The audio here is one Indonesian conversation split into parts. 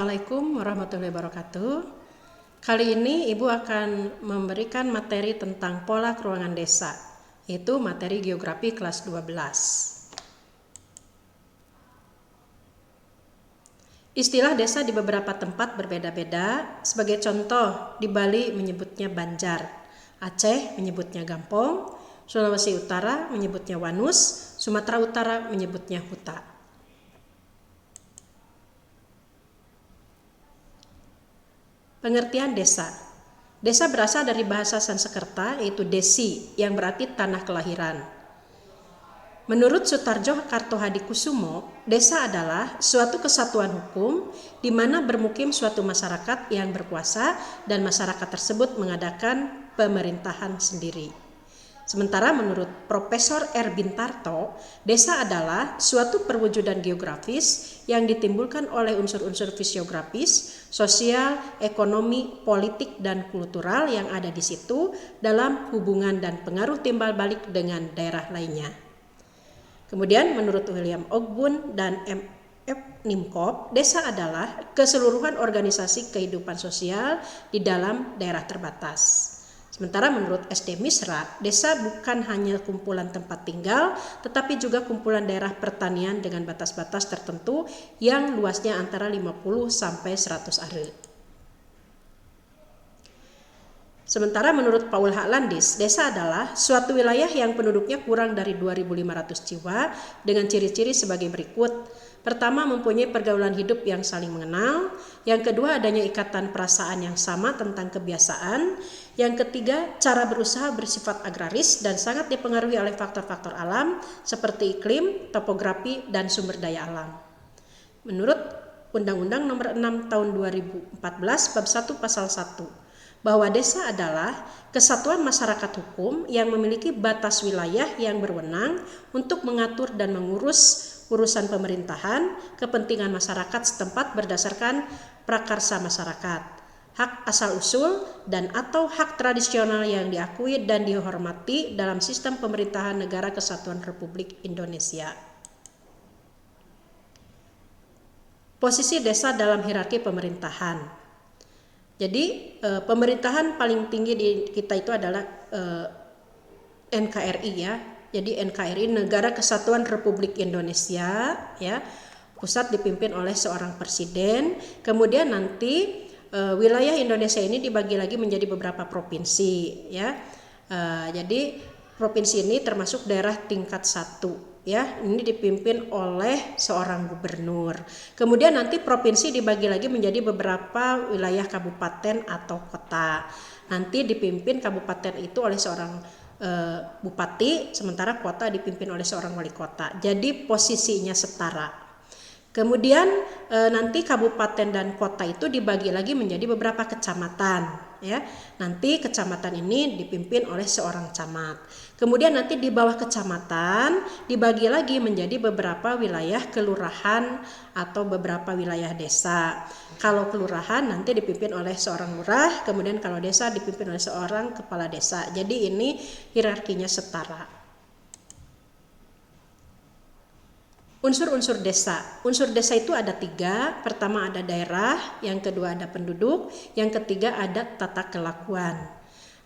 Assalamualaikum warahmatullahi wabarakatuh. Kali ini Ibu akan memberikan materi tentang pola keuangan desa, yaitu materi geografi kelas 12. Istilah desa di beberapa tempat berbeda-beda. Sebagai contoh, di Bali menyebutnya Banjar, Aceh menyebutnya Gampong, Sulawesi Utara menyebutnya Wanus, Sumatera Utara menyebutnya Huta. Pengertian desa. Desa berasal dari bahasa Sanskerta yaitu desi yang berarti tanah kelahiran. Menurut Sutarjo Kartohadikusumo, desa adalah suatu kesatuan hukum di mana bermukim suatu masyarakat yang berkuasa dan masyarakat tersebut mengadakan pemerintahan sendiri. Sementara menurut Profesor R. Bintarto, desa adalah suatu perwujudan geografis yang ditimbulkan oleh unsur-unsur fisiografis, sosial, ekonomi, politik, dan kultural yang ada di situ dalam hubungan dan pengaruh timbal balik dengan daerah lainnya. Kemudian menurut William Ogbun dan M.F. Nimkop, desa adalah keseluruhan organisasi kehidupan sosial di dalam daerah terbatas. Sementara menurut S.D. Misra, desa bukan hanya kumpulan tempat tinggal, tetapi juga kumpulan daerah pertanian dengan batas-batas tertentu yang luasnya antara 50 sampai 100 are. Sementara menurut Paul H. Landis, desa adalah suatu wilayah yang penduduknya kurang dari 2.500 jiwa dengan ciri-ciri sebagai berikut. Pertama, mempunyai pergaulan hidup yang saling mengenal. Yang kedua, adanya ikatan perasaan yang sama tentang kebiasaan. Yang ketiga, cara berusaha bersifat agraris dan sangat dipengaruhi oleh faktor-faktor alam seperti iklim, topografi, dan sumber daya alam. Menurut Undang-Undang Nomor 6 Tahun 2014 Bab 1 Pasal 1, bahwa desa adalah kesatuan masyarakat hukum yang memiliki batas wilayah yang berwenang untuk mengatur dan mengurus urusan pemerintahan, kepentingan masyarakat setempat berdasarkan prakarsa masyarakat, hak asal-usul dan atau hak tradisional yang diakui dan dihormati dalam sistem pemerintahan Negara Kesatuan Republik Indonesia. Posisi desa dalam hierarki pemerintahan. Jadi pemerintahan paling tinggi di kita itu adalah NKRI ya. Jadi NKRI Negara Kesatuan Republik Indonesia ya. Pusat dipimpin oleh seorang presiden. Kemudian nanti wilayah Indonesia ini dibagi lagi menjadi beberapa provinsi ya. Jadi provinsi ini termasuk daerah tingkat 1 ya. Ini dipimpin oleh seorang gubernur. Kemudian nanti provinsi dibagi lagi menjadi beberapa wilayah kabupaten atau kota. Nanti dipimpin kabupaten itu oleh seorang bupati, sementara kota dipimpin oleh seorang wali kota. Jadi posisinya setara. Kemudian nanti kabupaten dan kota itu dibagi lagi menjadi beberapa kecamatan ya. Nanti kecamatan ini dipimpin oleh seorang camat. Kemudian nanti di bawah kecamatan dibagi lagi menjadi beberapa wilayah kelurahan atau beberapa wilayah desa. Kalau kelurahan nanti dipimpin oleh seorang lurah, kemudian kalau desa dipimpin oleh seorang kepala desa. Jadi ini hierarkinya setara. Unsur-unsur desa. Unsur desa itu ada 3. Pertama ada daerah, yang kedua ada penduduk, yang ketiga ada tata kelakuan.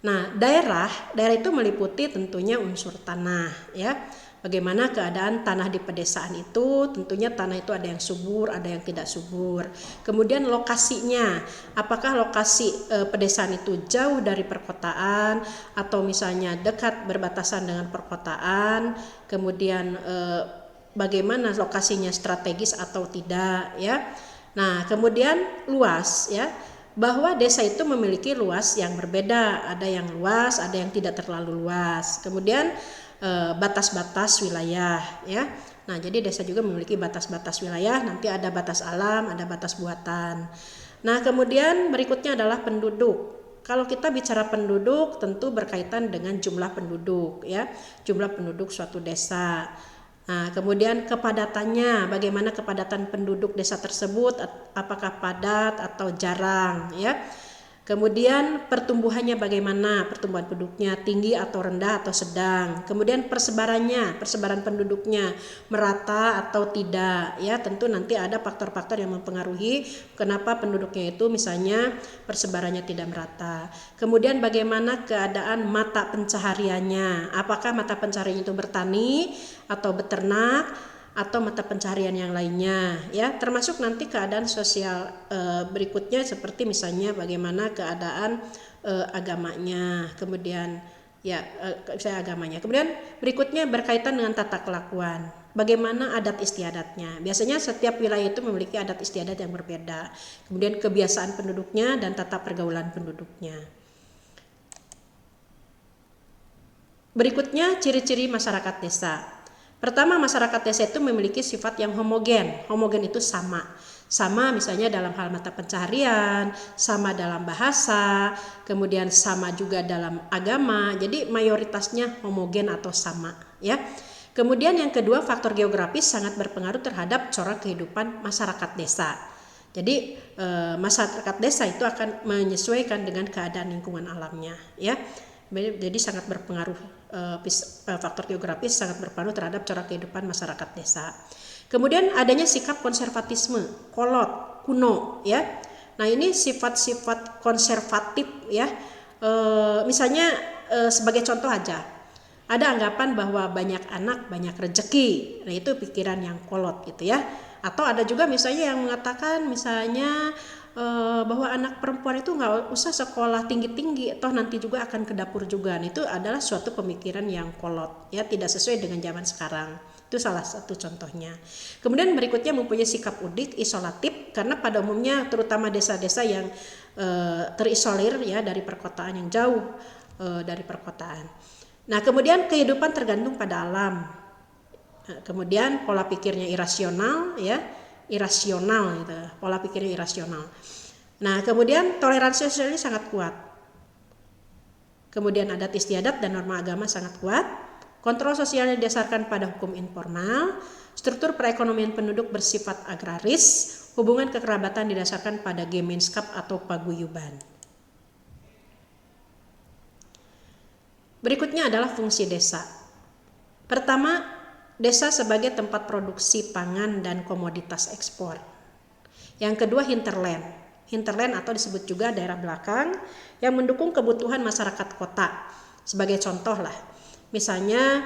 Nah, daerah itu meliputi tentunya unsur tanah ya. Bagaimana keadaan tanah di pedesaan itu? Tentunya tanah itu ada yang subur, ada yang tidak subur. Kemudian lokasinya, apakah lokasi pedesaan itu jauh dari perkotaan atau misalnya dekat berbatasan dengan perkotaan? Kemudian bagaimana lokasinya strategis atau tidak ya. Nah, kemudian luas ya. Bahwa desa itu memiliki luas yang berbeda, ada yang luas, ada yang tidak terlalu luas. Kemudian batas-batas wilayah ya. Nah, jadi desa juga memiliki batas-batas wilayah, nanti ada batas alam, ada batas buatan. Nah, kemudian berikutnya adalah penduduk. Kalau kita bicara penduduk tentu berkaitan dengan jumlah penduduk ya, jumlah penduduk suatu desa. Nah, kemudian kepadatannya, bagaimana kepadatan penduduk desa tersebut, apakah padat atau jarang ya. Kemudian pertumbuhannya bagaimana, pertumbuhan penduduknya tinggi atau rendah atau sedang. Kemudian persebaran penduduknya merata atau tidak. Ya, tentu nanti ada faktor-faktor yang mempengaruhi kenapa penduduknya itu misalnya persebarannya tidak merata. Kemudian bagaimana keadaan mata pencahariannya. Apakah mata pencahariannya itu bertani atau beternak atau mata pencaharian yang lainnya, ya, termasuk nanti keadaan sosial berikutnya seperti misalnya bagaimana keadaan agamanya, kemudian ya saya agamanya. Kemudian berikutnya berkaitan dengan tata kelakuan, bagaimana adat istiadatnya. Biasanya setiap wilayah itu memiliki adat istiadat yang berbeda. Kemudian kebiasaan penduduknya dan tata pergaulan penduduknya. Berikutnya ciri-ciri masyarakat desa. Pertama, masyarakat desa itu memiliki sifat yang homogen. Homogen itu sama. Sama misalnya dalam hal mata pencaharian, sama dalam bahasa, kemudian sama juga dalam agama. Jadi mayoritasnya homogen atau sama, ya. Kemudian yang kedua, faktor geografis sangat berpengaruh terhadap corak kehidupan masyarakat desa. Jadi masyarakat desa itu akan menyesuaikan dengan keadaan lingkungan alamnya, ya. Jadi sangat berpengaruh, faktor geografis sangat berpengaruh terhadap corak kehidupan masyarakat desa. Kemudian adanya sikap konservatisme, kolot, kuno, ya. Nah, ini sifat-sifat konservatif, ya. Misalnya sebagai contoh aja, ada anggapan bahwa banyak anak banyak rezeki. Nah, itu pikiran yang kolot gitu, ya. Atau ada juga misalnya yang mengatakan misalnya bahwa anak perempuan itu nggak usah sekolah tinggi-tinggi, toh nanti juga akan ke dapur juga. Nah, itu adalah suatu pemikiran yang kolot, ya, tidak sesuai dengan zaman sekarang. Itu salah satu contohnya. Kemudian berikutnya mempunyai sikap udik, isolatif, karena pada umumnya terutama desa-desa yang terisolir, ya, dari perkotaan, yang jauh dari perkotaan. Nah, kemudian kehidupan tergantung pada alam. Nah, kemudian pola pikirnya irasional, ya. Irasional gitu. Pola pikirnya irasional. Nah, kemudian toleransi sosialnya sangat kuat. Kemudian adat istiadat dan norma agama sangat kuat. Kontrol sosialnya didasarkan pada hukum informal. Struktur perekonomian penduduk bersifat agraris. Hubungan kekerabatan didasarkan pada gemeenskap atau paguyuban. Berikutnya adalah fungsi desa. Pertama, desa sebagai tempat produksi pangan dan komoditas ekspor. Yang kedua, hinterland. Hinterland atau disebut juga daerah belakang yang mendukung kebutuhan masyarakat kota. Sebagai contoh lah, misalnya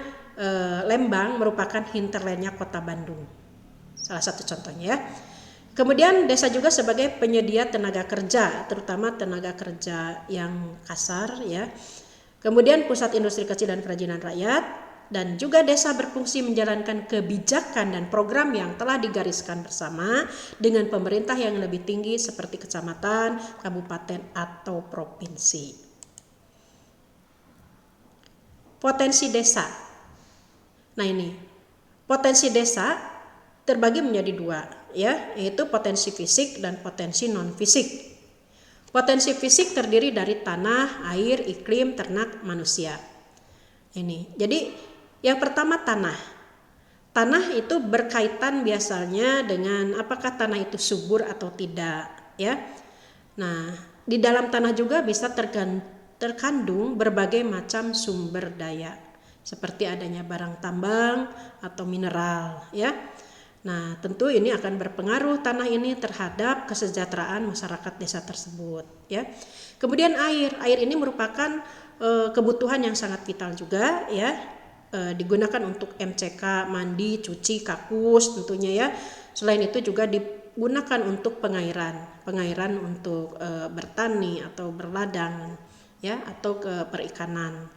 Lembang merupakan hinterlandnya kota Bandung. Salah satu contohnya, ya. Kemudian desa juga sebagai penyedia tenaga kerja, terutama tenaga kerja yang kasar, ya. Kemudian pusat industri kecil dan kerajinan rakyat. Dan juga desa berfungsi menjalankan kebijakan dan program yang telah digariskan bersama dengan pemerintah yang lebih tinggi seperti kecamatan, kabupaten, atau provinsi. Potensi desa. Nah, ini potensi desa terbagi menjadi dua, ya, yaitu potensi fisik dan potensi non fisik. Potensi fisik terdiri dari tanah, air, iklim, ternak, manusia. Ini. Jadi yang pertama tanah. Tanah itu berkaitan biasanya dengan apakah tanah itu subur atau tidak, ya. Nah, di dalam tanah juga bisa terkandung berbagai macam sumber daya, seperti adanya barang tambang atau mineral, ya. Nah, tentu ini akan berpengaruh tanah ini terhadap kesejahteraan masyarakat desa tersebut, ya. Kemudian air ini merupakan kebutuhan yang sangat vital juga, ya. Digunakan untuk MCK, mandi, cuci, kakus tentunya, ya. Selain itu juga digunakan untuk pengairan untuk bertani atau berladang, ya, atau ke perikanan.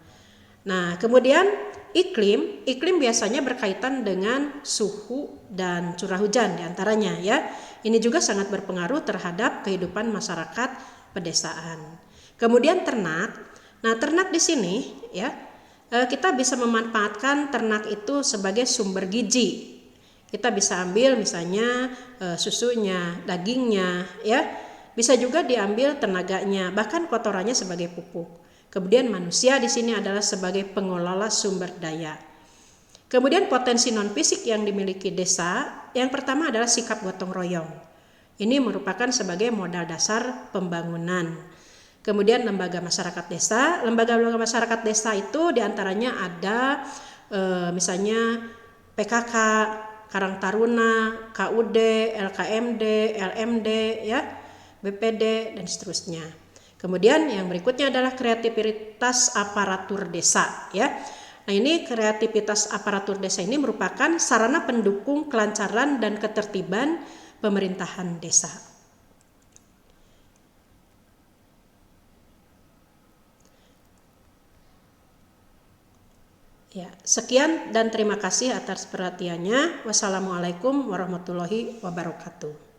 Nah, kemudian iklim biasanya berkaitan dengan suhu dan curah hujan diantaranya, ya. Ini juga sangat berpengaruh terhadap kehidupan masyarakat pedesaan. Kemudian ternak. Nah, ternak di sini, ya, kita bisa memanfaatkan ternak itu sebagai sumber gizi. Kita bisa ambil misalnya susunya, dagingnya, ya. Bisa juga diambil tenaganya, bahkan kotorannya sebagai pupuk. Kemudian manusia di sini adalah sebagai pengelola sumber daya. Kemudian potensi non fisik yang dimiliki desa, yang pertama adalah sikap gotong royong. Ini merupakan sebagai modal dasar pembangunan. Kemudian lembaga masyarakat desa. Lembaga-lembaga masyarakat desa itu diantaranya ada misalnya PKK, Karang Taruna, KUD, LKMD, LMD, ya, BPD, dan seterusnya. Kemudian yang berikutnya adalah kreativitas aparatur desa, ya. Nah, ini kreativitas aparatur desa ini merupakan sarana pendukung kelancaran dan ketertiban pemerintahan desa. Ya, sekian dan terima kasih atas perhatiannya. Wassalamualaikum warahmatullahi wabarakatuh.